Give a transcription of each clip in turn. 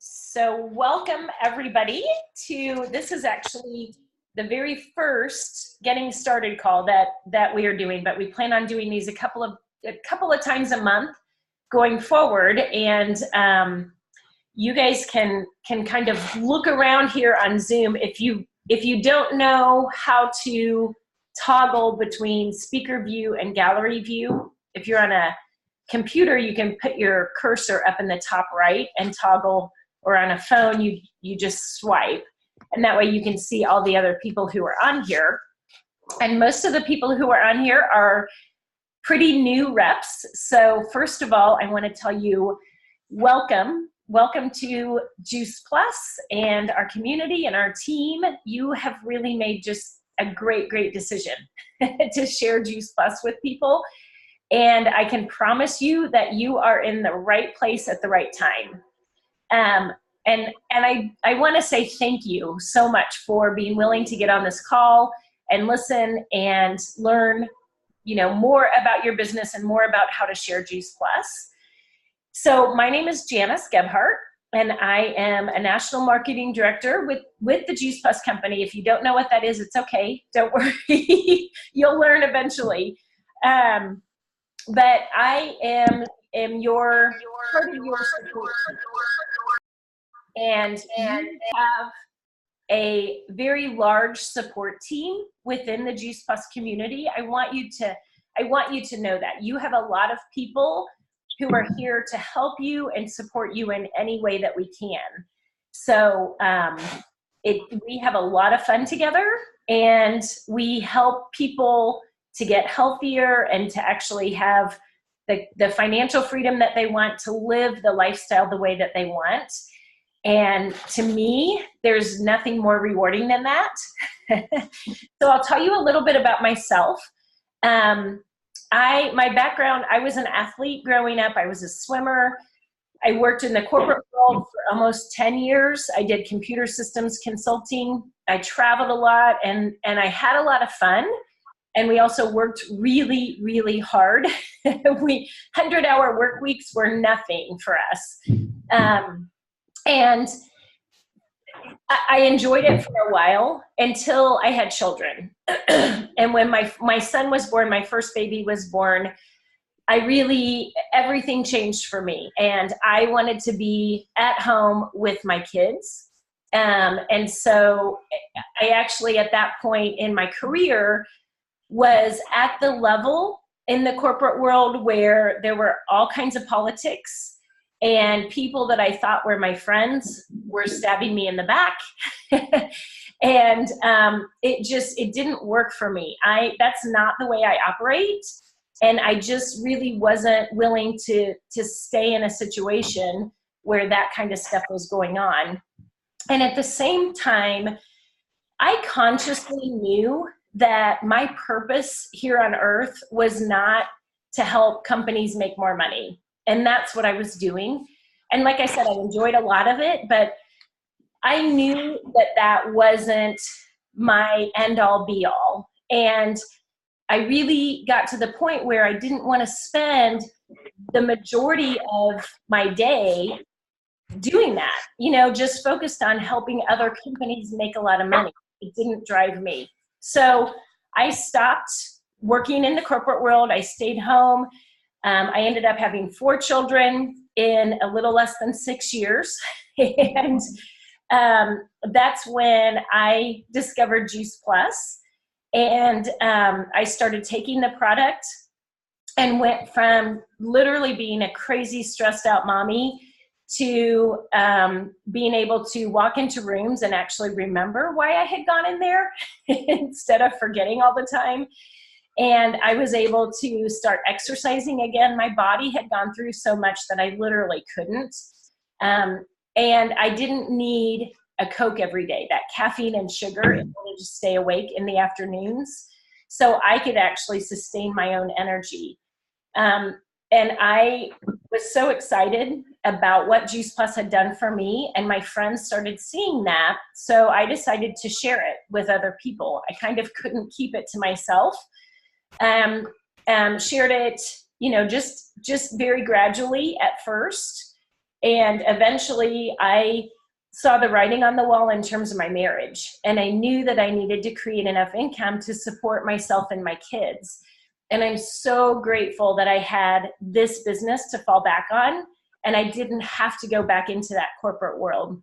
So welcome everybody to, this is actually the very first getting started call that we are doing, but we plan on doing these a couple of times a month going forward. And you guys can kind of look around here on Zoom. If you don't know how to toggle between speaker view and gallery view, if you're on a computer, you can put your cursor up in the top right and toggle, or on a phone, you just swipe. And that way you can see all the other people who are on here. And most of the people who are on here are pretty new reps. So first of all, I want to tell you, welcome to Juice Plus and our community and our team. You have really made just a great decision to share Juice Plus with people. And I can promise you that you are in the right place at the right time. And I want to say thank you so much for being willing to get on this call and listen and learn, more about your business and more about how to share Juice Plus. So my name is Janice Gebhardt, and I am a national marketing director with the Juice Plus company. If you don't know what that is, it's okay. Don't worry. You'll learn eventually. But I am your part of your support. And you have a very large support team within the Juice Plus community. I want you to know that you have a lot of people who are here to help you and support you in any way that we can. So we have a lot of fun together, and we help people to get healthier and to actually have the financial freedom that they want, to live the lifestyle the way that they want. And to me, there's nothing more rewarding than that. So I'll tell you a little bit about myself. My background, I was an athlete growing up. I was a swimmer. I worked in the corporate world for almost 10 years. I did computer systems consulting. I traveled a lot, and I had a lot of fun. And we also worked really hard. 100-hour work weeks were nothing for us. And I enjoyed it for a while until I had children. And when my son was born, my first baby was born, everything changed for me. And I wanted to be at home with my kids. And so I actually, at that point in my career, was at the level in the corporate world where there were all kinds of politics, and people that I thought were my friends were stabbing me in the back. And it didn't work for me. That's not the way I operate. And I just really wasn't willing to stay in a situation where that kind of stuff was going on. And at the same time, I consciously knew that my purpose here on earth was not to help companies make more money. And that's what I was doing. And like I said, I enjoyed a lot of it, but I knew that wasn't my end all be all. And I really got to the point where I didn't want to spend the majority of my day doing that, just focused on helping other companies make a lot of money. It didn't drive me. So I stopped working in the corporate world. I stayed home. I ended up having 4 children in a little less than 6 years. And that's when I discovered Juice Plus. And I started taking the product and went from literally being a crazy, stressed out mommy to being able to walk into rooms and actually remember why I had gone in there instead of forgetting all the time. And I was able to start exercising again. My body had gone through so much that I literally couldn't. And I didn't need a Coke every day, that caffeine and sugar, in order to stay awake in the afternoons. So I could actually sustain my own energy. And I was so excited about what Juice Plus had done for me, and my friends started seeing that. So I decided to share it with other people. I kind of couldn't keep it to myself. Shared it, just very gradually at first. And eventually I saw the writing on the wall in terms of my marriage. And I knew that I needed to create enough income to support myself and my kids. And I'm so grateful that I had this business to fall back on, and I didn't have to go back into that corporate world.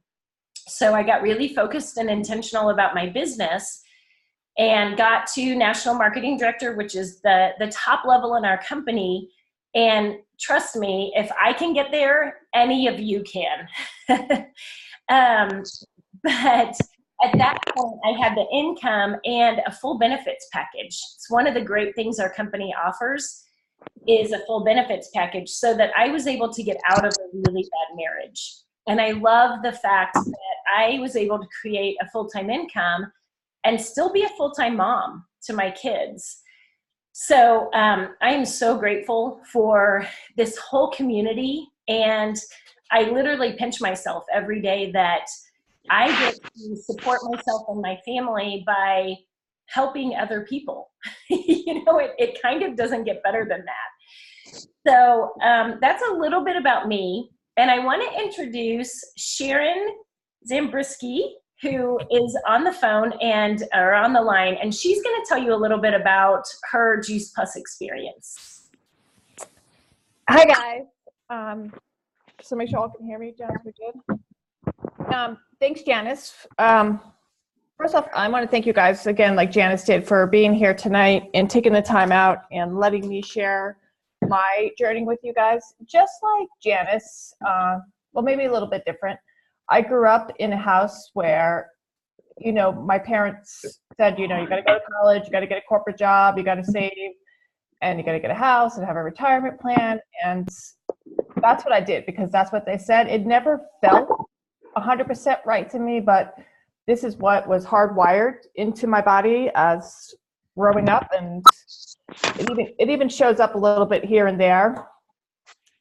So I got really focused and intentional about my business and got to national marketing director, which is the top level in our company. And trust me, if I can get there, any of you can. But at that point, I had the income and a full benefits package. It's one of the great things our company offers is a full benefits package, so that I was able to get out of a really bad marriage. And I love the fact that I was able to create a full-time income and still be a full-time mom to my kids. So I am so grateful for this whole community. And I literally pinch myself every day that I get to support myself and my family by helping other people. It kind of doesn't get better than that. So that's a little bit about me. And I want to introduce Sharon Zambrisky, who is on the phone or on the line, and she's going to tell you a little bit about her Juice Plus experience. Hi guys. So make sure all can hear me. Janice, we good? Thanks, Janice. First off, I want to thank you guys again, like Janice did, for being here tonight and taking the time out and letting me share my journey with you guys. Just like Janice, well, maybe a little bit different. I grew up in a house where, my parents said, you got to go to college, you got to get a corporate job, you got to save, and you got to get a house and have a retirement plan. And that's what I did because that's what they said. It never felt 100% right to me, but this is what was hardwired into my body as growing up, and it even shows up a little bit here and there.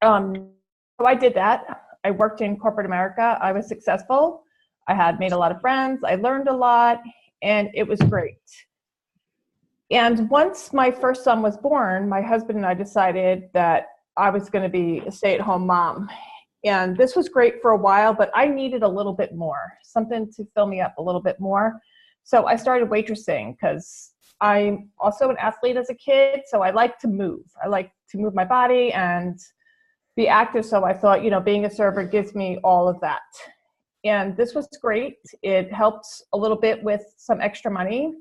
So I did that. I worked in corporate America. I was successful. I had made a lot of friends. I learned a lot, and it was great. And once my first son was born, my husband and I decided that I was going to be a stay-at-home mom. And this was great for a while, but I needed a little bit more, something to fill me up a little bit more. So I started waitressing because I'm also an athlete as a kid. So I like to move. I like to move my body and be active. So I thought, being a server gives me all of that. And this was great. It helped a little bit with some extra money,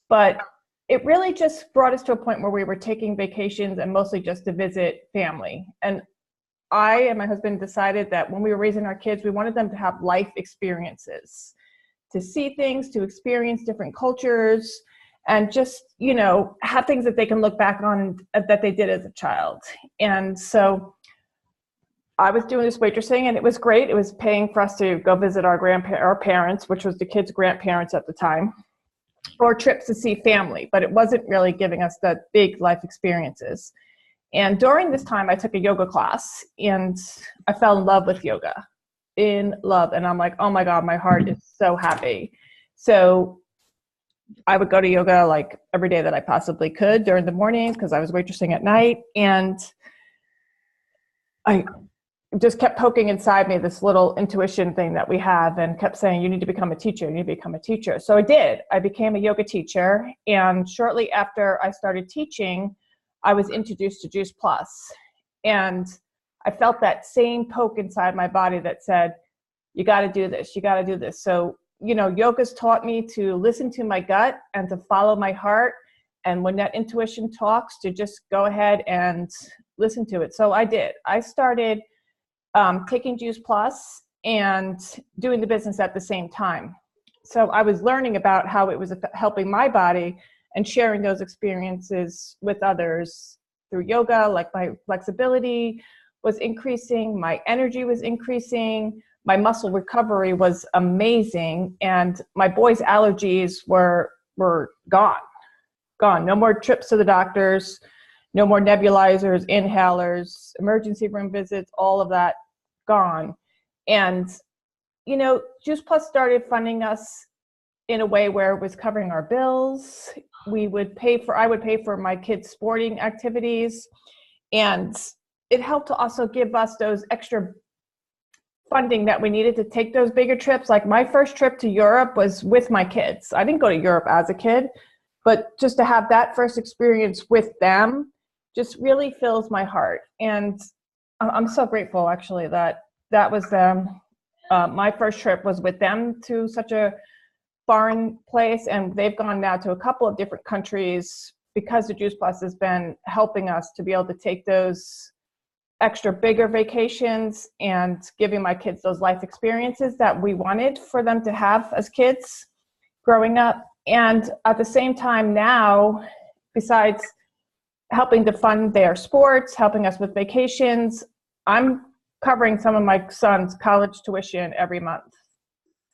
but it really just brought us to a point where we were taking vacations and mostly just to visit family. And I and my husband decided that when we were raising our kids, we wanted them to have life experiences, to see things, to experience different cultures, and just, have things that they can look back on that they did as a child. And so I was doing this waitressing, and it was great. It was paying for us to go visit our parents, which was the kids' grandparents at the time, or trips to see family, but it wasn't really giving us the big life experiences. And during this time, I took a yoga class, and I fell in love with yoga, in love. And I'm like, oh my God, my heart is so happy. So I would go to yoga like every day that I possibly could during the morning because I was waitressing at night. And I just kept poking inside me this little intuition thing that we have and kept saying, you need to become a teacher, you need to become a teacher. So I did. I became a yoga teacher. And shortly after I started teaching, I was introduced to Juice Plus, and I felt that same poke inside my body that said, you got to do this, you got to do this. So, yoga's taught me to listen to my gut and to follow my heart. And when that intuition talks, to just go ahead and listen to it. So I did. I started taking Juice Plus and doing the business at the same time. So I was learning about how it was helping my body and sharing those experiences with others through yoga. Like my flexibility was increasing, my energy was increasing, my muscle recovery was amazing, and my boys' allergies were gone. No more trips to the doctors, no more nebulizers, inhalers, emergency room visits, all of that gone. And, Juice Plus started funding us in a way where it was covering our bills. I would pay for my kids' sporting activities. And it helped to also give us those extra funding that we needed to take those bigger trips. Like my first trip to Europe was with my kids. I didn't go to Europe as a kid, but just to have that first experience with them just really fills my heart. And I'm so grateful actually that that was them. My first trip was with them to such a foreign place, and they've gone now to a couple of different countries because the Juice Plus has been helping us to be able to take those extra bigger vacations and giving my kids those life experiences that we wanted for them to have as kids growing up. And at the same time now, besides helping to fund their sports, helping us with vacations, I'm covering some of my son's college tuition every month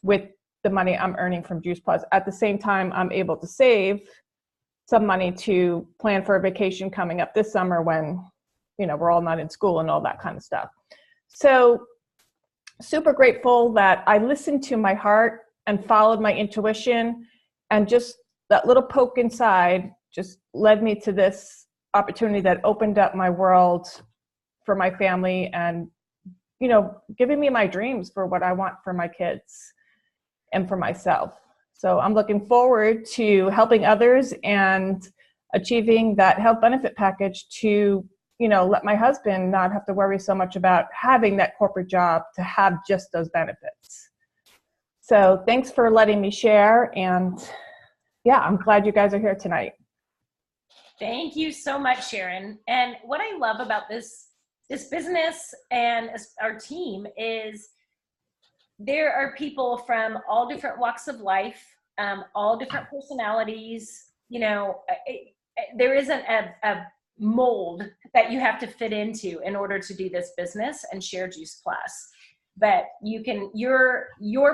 with the money I'm earning from Juice Plus. At the same time, I'm able to save some money to plan for a vacation coming up this summer when, you know, we're all not in school and all that kind of stuff. So super grateful that I listened to my heart and followed my intuition, and just that little poke inside just led me to this opportunity that opened up my world for my family and, you know, giving me my dreams for what I want for my kids and for myself. So I'm looking forward to helping others and achieving that health benefit package to, you know, let my husband not have to worry so much about having that corporate job to have just those benefits. So thanks for letting me share. And yeah, I'm glad you guys are here tonight. Thank you so much, Sharon. And what I love about this business and our team is there are people from all different walks of life, all different personalities. You know, there isn't a mold that you have to fit into in order to do this business and share Juice Plus. But you can, your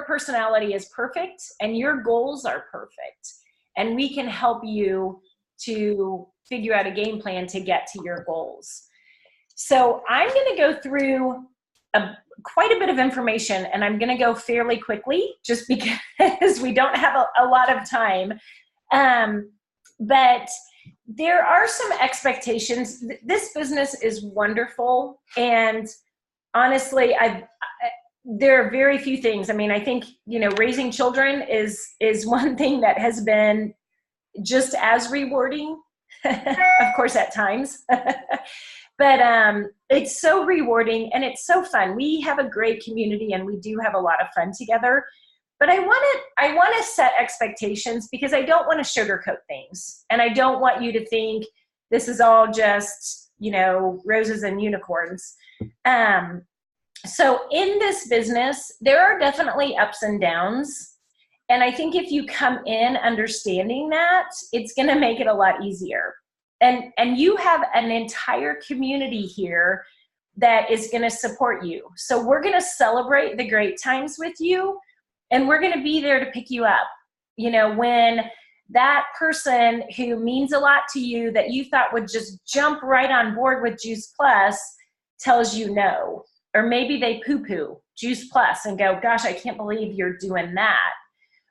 personality is perfect and your goals are perfect. And we can help you to figure out a game plan to get to your goals. So I'm going to go through quite a bit of information, and I'm going to go fairly quickly just because we don't have a lot of time. But there are some expectations. This business is wonderful, and honestly, there are very few things. I mean, I think, you know, raising children is one thing that has been just as rewarding, of course, at times. But it's so rewarding and it's so fun. We have a great community and we do have a lot of fun together. But I want to set expectations because I don't want to sugarcoat things. And I don't want you to think this is all just, you know, roses and unicorns. So in this business, there are definitely ups and downs. And I think if you come in understanding that, it's going to make it a lot easier. And you have an entire community here that is going to support you. So we're going to celebrate the great times with you, and we're going to be there to pick you up. You know, when that person who means a lot to you that you thought would just jump right on board with Juice Plus tells you no, or maybe they poo-poo Juice Plus and go, gosh, I can't believe you're doing that,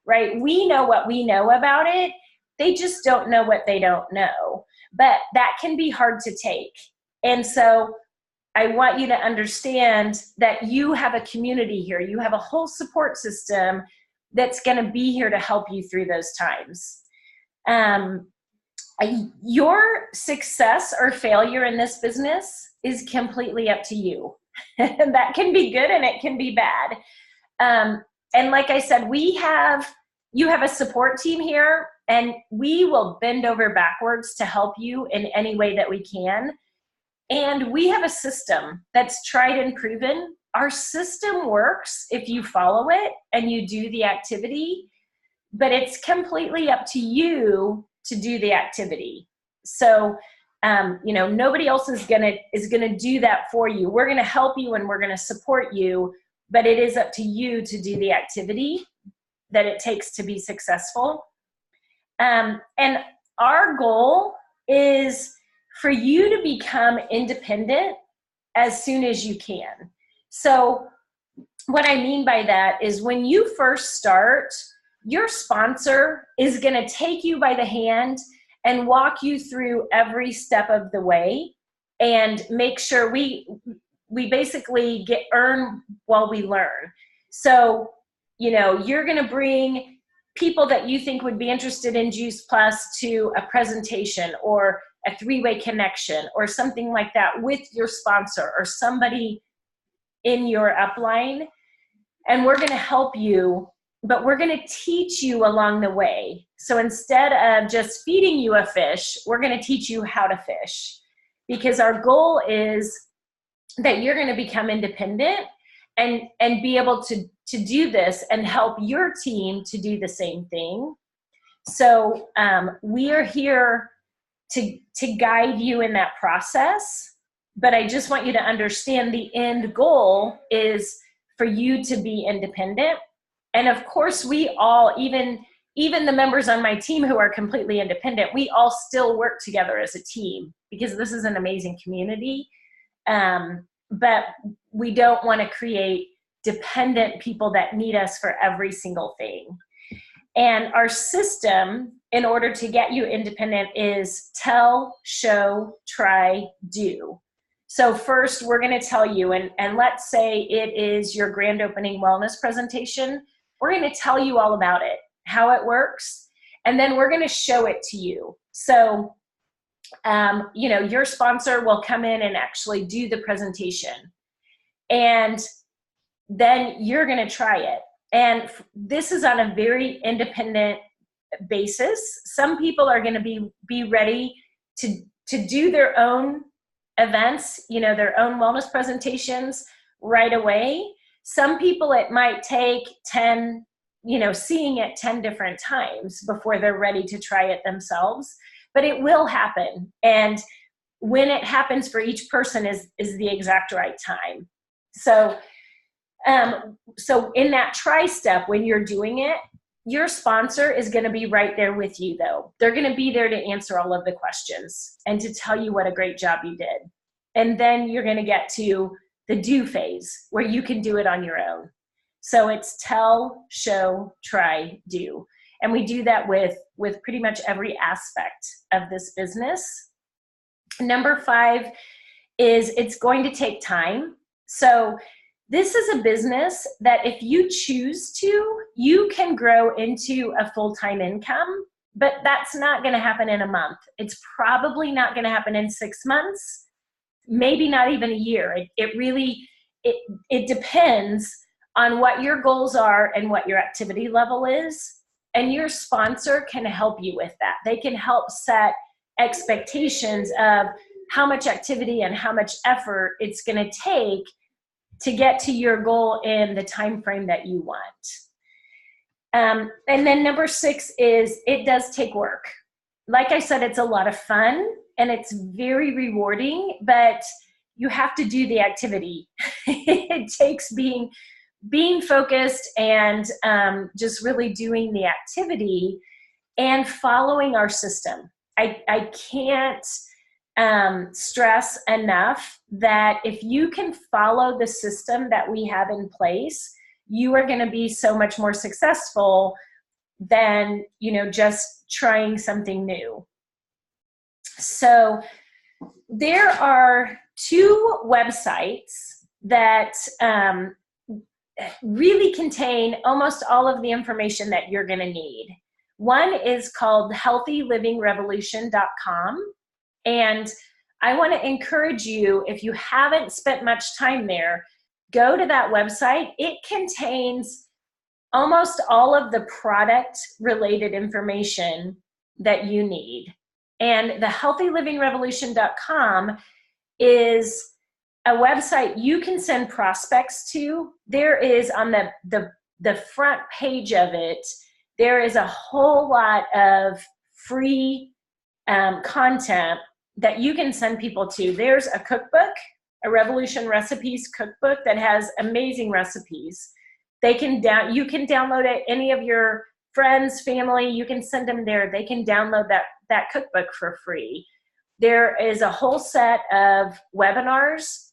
right? We know what we know about it. They just don't know what they don't know. But that can be hard to take. And so I want you to understand that you have a community here. You have a whole support system that's going to be here to help you through those times. Your success or failure in this business is completely up to you. That can be good and it can be bad. And like I said, you have a support team here, and we will bend over backwards to help you in any way that we can. And we have a system that's tried and proven. Our system works if you follow it and you do the activity, but it's completely up to you to do the activity. So, you know, nobody else is gonna do that for you. We're gonna help you and we're gonna support you, but it is up to you to do the activity that it takes to be successful. And our goal is for you to become independent as soon as you can. So what I mean by that is when you first start, your sponsor is going to take you by the hand and walk you through every step of the way and make sure we basically earn while we learn. So, you know, you're going to bring people that you think would be interested in Juice Plus to a presentation or a three-way connection or something like that with your sponsor or somebody in your upline. And we're going to help you, but we're going to teach you along the way. So instead of just feeding you a fish, we're going to teach you how to fish, because our goal is that you're going to become independent and be able to do this and help your team to do the same thing. So we are here to guide you in that process, but I just want you to understand the end goal is for you to be independent. And of course, we all, even the members on my team who are completely independent, we all still work together as a team because this is an amazing community. But we don't want to create dependent people that need us for every single thing. And our system, in order to get you independent, is tell, show, try, do. So first, we're going to tell you, and let's say it is your grand opening wellness presentation. We're going to tell you all about it, how it works, and then we're going to show it to you. So, you know, your sponsor will come in and actually do the presentation, and then you're going to try it. And this is on a very independent basis. Some people are going to be ready to do their own events, you know, their own wellness presentations right away. Some people, it might take 10, you know, seeing it 10 different times before they're ready to try it themselves, but it will happen. And when it happens for each person is the exact right time. So, so in that try step, when you're doing it, your sponsor is going to be right there with you, though. They're going to be there to answer all of the questions and to tell you what a great job you did. And then you're going to get to the do phase where you can do it on your own. So it's tell, show, try, do. And we do that with pretty much every aspect of this business. Number 5 is it's going to take time. So this is a business that if you choose to, you can grow into a full-time income, but that's not going to happen in a month. It's probably not going to happen in 6 months, maybe not even a year. It really depends on what your goals are and what your activity level is, and your sponsor can help you with that. They can help set expectations of how much activity and how much effort it's going to take to get to your goal in the time frame that you want. And then number 6 is it does take work. Like I said, it's a lot of fun and it's very rewarding, but you have to do the activity. It takes being focused and just really doing the activity and following our system. I can't stress enough that if you can follow the system that we have in place, you are going to be so much more successful than, you know, just trying something new. So there are 2 websites that really contain almost all of the information that you're going to need. One is called healthylivingrevolution.com. And I want to encourage you, if you haven't spent much time there, go to that website. It contains almost all of the product-related information that you need. And the healthylivingrevolution.com is a website you can send prospects to. There is on the front page of it, there is a whole lot of free content that you can send people to. There's a cookbook, a Revolution Recipes cookbook that has amazing recipes. You can download it. Any of your friends, family, you can send them there. They can download that cookbook for free. There is a whole set of webinars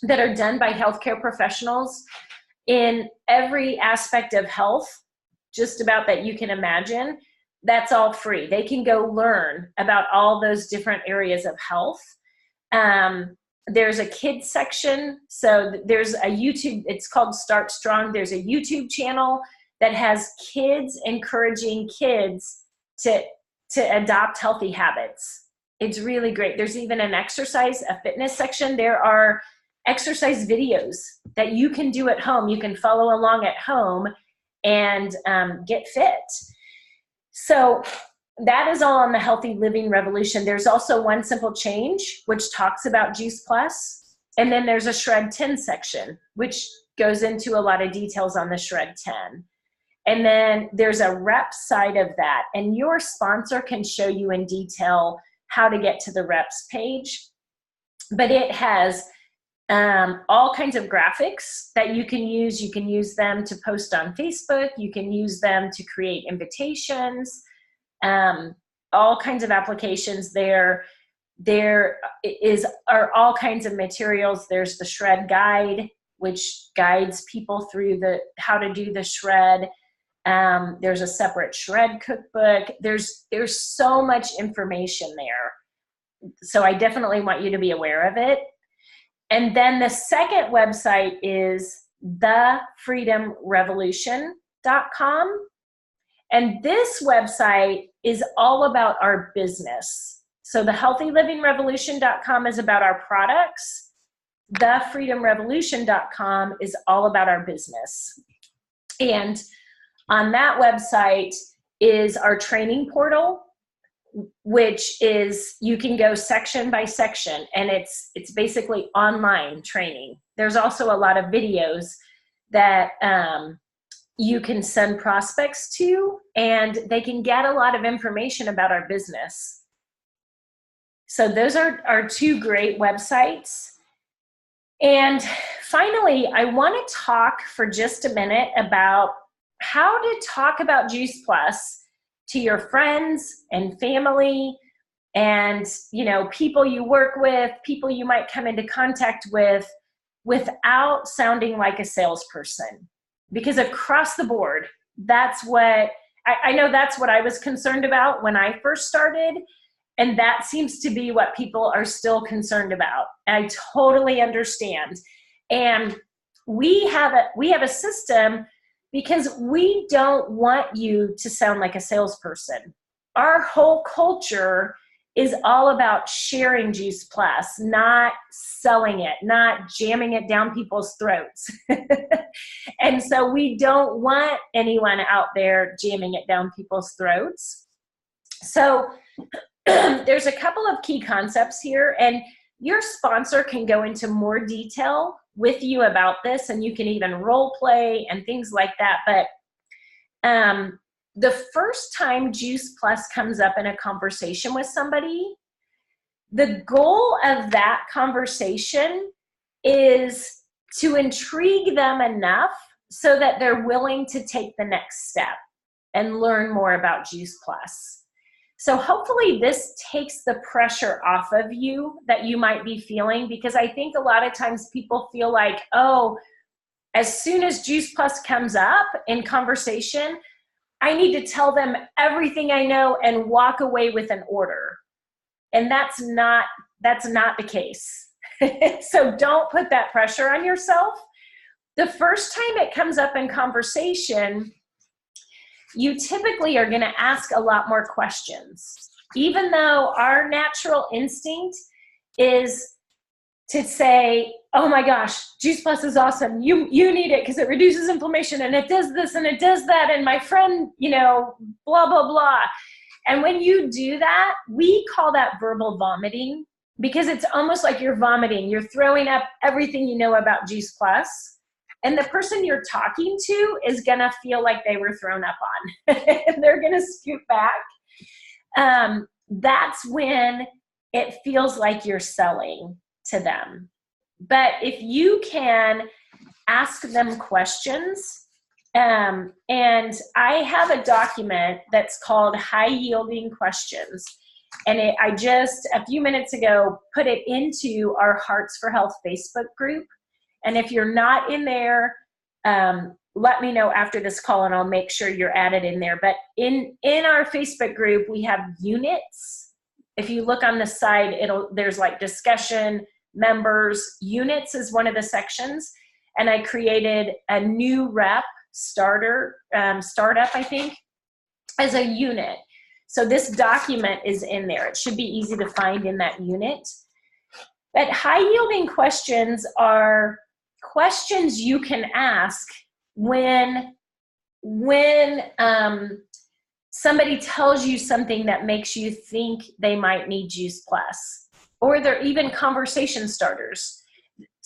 that are done by healthcare professionals in every aspect of health, just about that you can imagine. That's all free. They can go learn about all those different areas of health. There's a kids section. So there's a YouTube, it's called Start Strong. There's a YouTube channel that has kids encouraging kids to adopt healthy habits. It's really great. There's even an exercise, a fitness section. There are exercise videos that you can do at home. You can follow along at home and get fit. So that is all on the Healthy Living Revolution. There's also One Simple Change, which talks about Juice Plus. And then there's a Shred 10 section, which goes into a lot of details on the Shred 10. And then there's a rep side of that. And your sponsor can show you in detail how to get to the reps page. But it has all kinds of graphics that you can use. You can use them to post on Facebook. You can use them to create invitations. All kinds of applications there. There are all kinds of materials. There's the Shred Guide, which guides people through how to do the shred. There's a separate shred cookbook. There's so much information there. So I definitely want you to be aware of it. And then the second website is thefreedomrevolution.com. And this website is all about our business. So the healthylivingrevolution.com is about our products. Thefreedomrevolution.com is all about our business. And on that website is our training portal, which is, you can go section by section, and it's basically online training. There's also a lot of videos that you can send prospects to, and they can get a lot of information about our business. So those are our two great websites. And finally, I want to talk for just a minute about how to talk about Juice Plus to your friends and family and, people you work with, people you might come into contact with, without sounding like a salesperson. Because across the board, that's what, I know that's what I was concerned about when I first started. And that seems to be what people are still concerned about. I totally understand. And we have a system because we don't want you to sound like a salesperson. Our whole culture is all about sharing Juice Plus, not selling it, not jamming it down people's throats. And so we don't want anyone out there jamming it down people's throats. So there's a couple of key concepts here, and your sponsor can go into more detail with you about this, and you can even role play and things like that. But the first time Juice Plus comes up in a conversation with somebody, the goal of that conversation is to intrigue them enough so that they're willing to take the next step and learn more about Juice Plus. So hopefully this takes the pressure off of you that you might be feeling, because I think a lot of times people feel like, oh, as soon as Juice Plus comes up in conversation, I need to tell them everything I know and walk away with an order. And that's not the case. So don't put that pressure on yourself. The first time it comes up in conversation, you typically are going to ask a lot more questions, even though our natural instinct is to say, oh my gosh, Juice Plus is awesome. You need it because it reduces inflammation and it does this and it does that. And my friend, blah, blah, blah. And when you do that, we call that verbal vomiting, because it's almost like you're vomiting. You're throwing up everything you know about Juice Plus. And the person you're talking to is going to feel like they were thrown up on. And they're going to scoot back. That's when it feels like you're selling to them. But if you can ask them questions, and I have a document that's called High Yielding Questions. And I just, a few minutes ago, put it into our Hearts for Health Facebook group. And if you're not in there, let me know after this call and I'll make sure you're added in there. But in our Facebook group, we have units. If you look on the side, there's like discussion, members. Units is one of the sections. And I created a new rep startup, I think, as a unit. So this document is in there. It should be easy to find in that unit. But high yielding questions are questions you can ask when somebody tells you something that makes you think they might need Juice Plus, or they're even conversation starters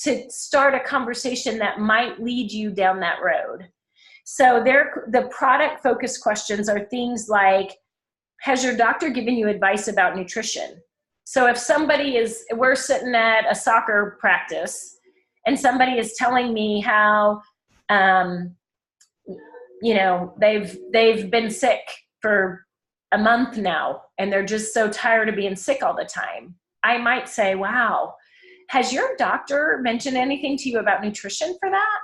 to start a conversation that might lead you down that road. So the product focused questions are things like, has your doctor given you advice about nutrition? So if we're sitting at a soccer practice and somebody is telling me how, they've been sick for a month now and they're just so tired of being sick all the time, I might say, wow, has your doctor mentioned anything to you about nutrition for that?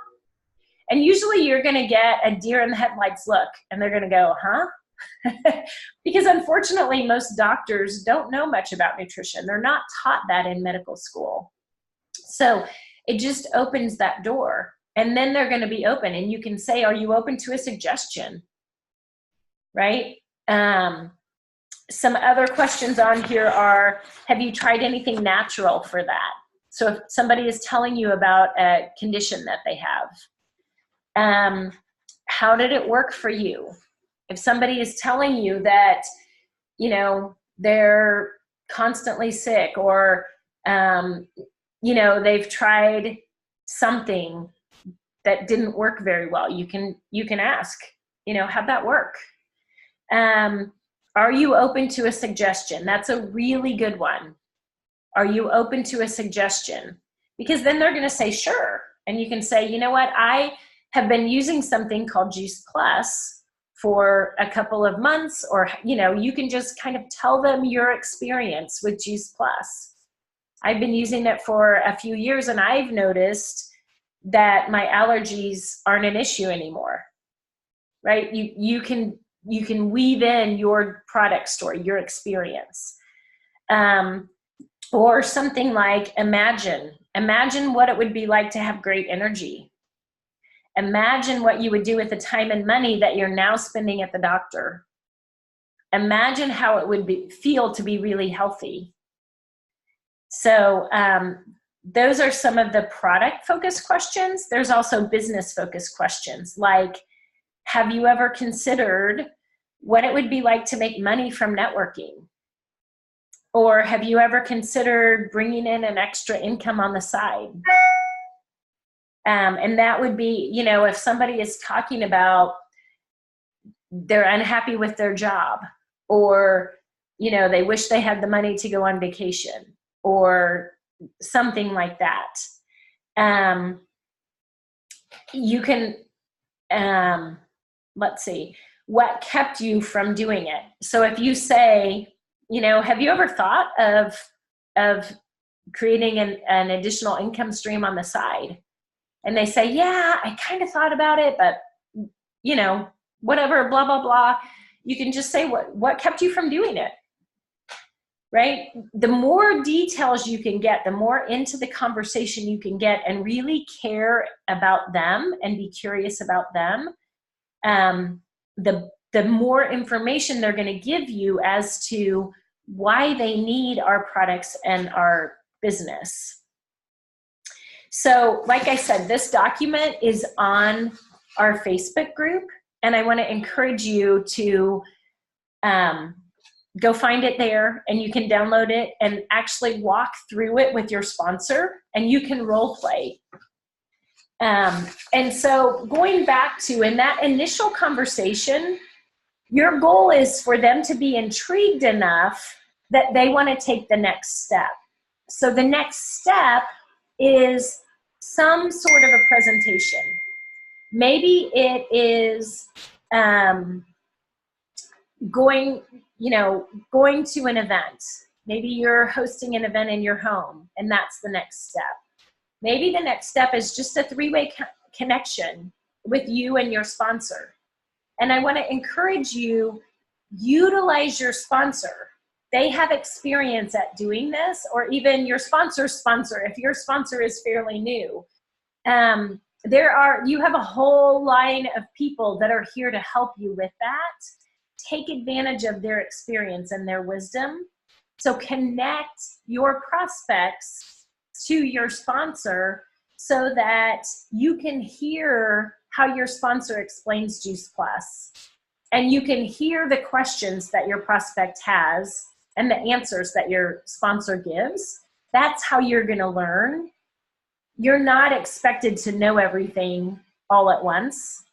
And usually you're going to get a deer in the headlights look and they're going to go, huh? Because unfortunately, most doctors don't know much about nutrition. They're not taught that in medical school. So it just opens that door. And then they're going to be open. And you can say, are you open to a suggestion? Right? Some other questions on here are, have you tried anything natural for that? So if somebody is telling you about a condition that they have, how did it work for you? If somebody is telling you that, they're constantly sick, or, they've tried something that didn't work very well, you can ask, how'd that work? Are you open to a suggestion? That's a really good one. Are you open to a suggestion? Because then they're going to say, sure. And you can say, you know what? I have been using something called Juice Plus for a couple of months, or, you can just kind of tell them your experience with Juice Plus. I've been using it for a few years and I've noticed that my allergies aren't an issue anymore, right? You can weave in your product story, your experience. Or something like, imagine what it would be like to have great energy. Imagine what you would do with the time and money that you're now spending at the doctor. Imagine how it would feel to be really healthy. So those are some of the product-focused questions. There's also business-focused questions, like, have you ever considered what it would be like to make money from networking? Or have you ever considered bringing in an extra income on the side? And that would be, if somebody is talking about they're unhappy with their job, or, they wish they had the money to go on vacation, or something like that. You can, let's see, what kept you from doing it? So if you say, have you ever thought of creating an additional income stream on the side? And they say, yeah, I kind of thought about it, but, whatever, blah, blah, blah. You can just say, what kept you from doing it? Right? The more details you can get, the more into the conversation you can get and really care about them and be curious about them, the more information they're going to give you as to why they need our products and our business. So, like I said, this document is on our Facebook group, and I want to encourage you to go find it there, and you can download it and actually walk through it with your sponsor, and you can role play. And so going back to, in that initial conversation, your goal is for them to be intrigued enough that they want to take the next step. So the next step is some sort of a presentation. Maybe it is going to an event. Maybe you're hosting an event in your home, and that's the next step. Maybe the next step is just a three-way connection with you and your sponsor. And I want to encourage you, utilize your sponsor. they have experience at doing this, or even your sponsor's sponsor, if your sponsor is fairly new. You have a whole line of people that are here to help you with that. Take advantage of their experience and their wisdom. So connect your prospects to your sponsor so that you can hear how your sponsor explains Juice Plus, and you can hear the questions that your prospect has and the answers that your sponsor gives. That's how you're going to learn. You're not expected to know everything all at once,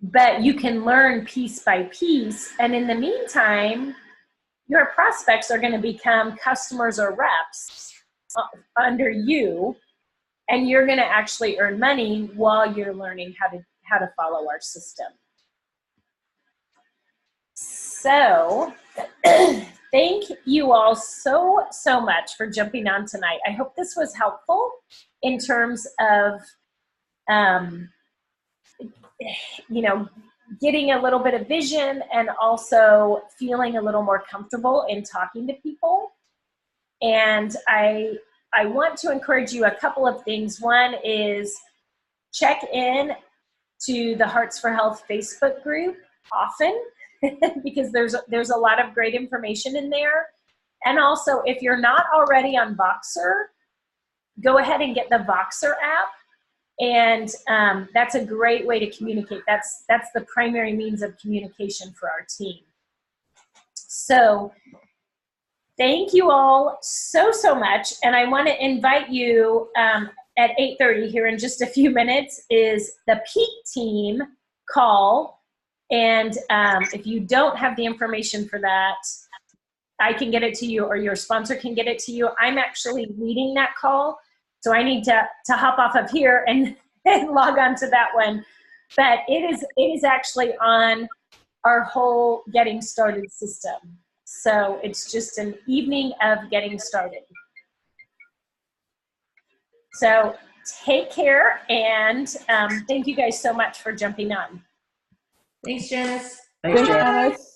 but you can learn piece by piece. And in the meantime, your prospects are going to become customers or reps under you, and you're going to actually earn money while you're learning how to follow our system. So thank you all so much for jumping on tonight. I hope this was helpful in terms of, getting a little bit of vision and also feeling a little more comfortable in talking to people. And I want to encourage you a couple of things. One is check in to the Hearts for Health Facebook group often because there's a lot of great information in there. And also, if you're not already on Voxer, go ahead and get the Voxer app. And that's a great way to communicate. That's the primary means of communication for our team. So thank you all so much. And I want to invite you at 8:30 here in just a few minutes is the Peak Team call. And if you don't have the information for that, I can get it to you, or your sponsor can get it to you. I'm actually leading that call, so I need to hop off of here and log on to that one. But it is actually on our whole Getting Started system. So it's just an evening of getting started. So take care, and thank you guys so much for jumping on. Thanks, Janice. Thanks, Janice.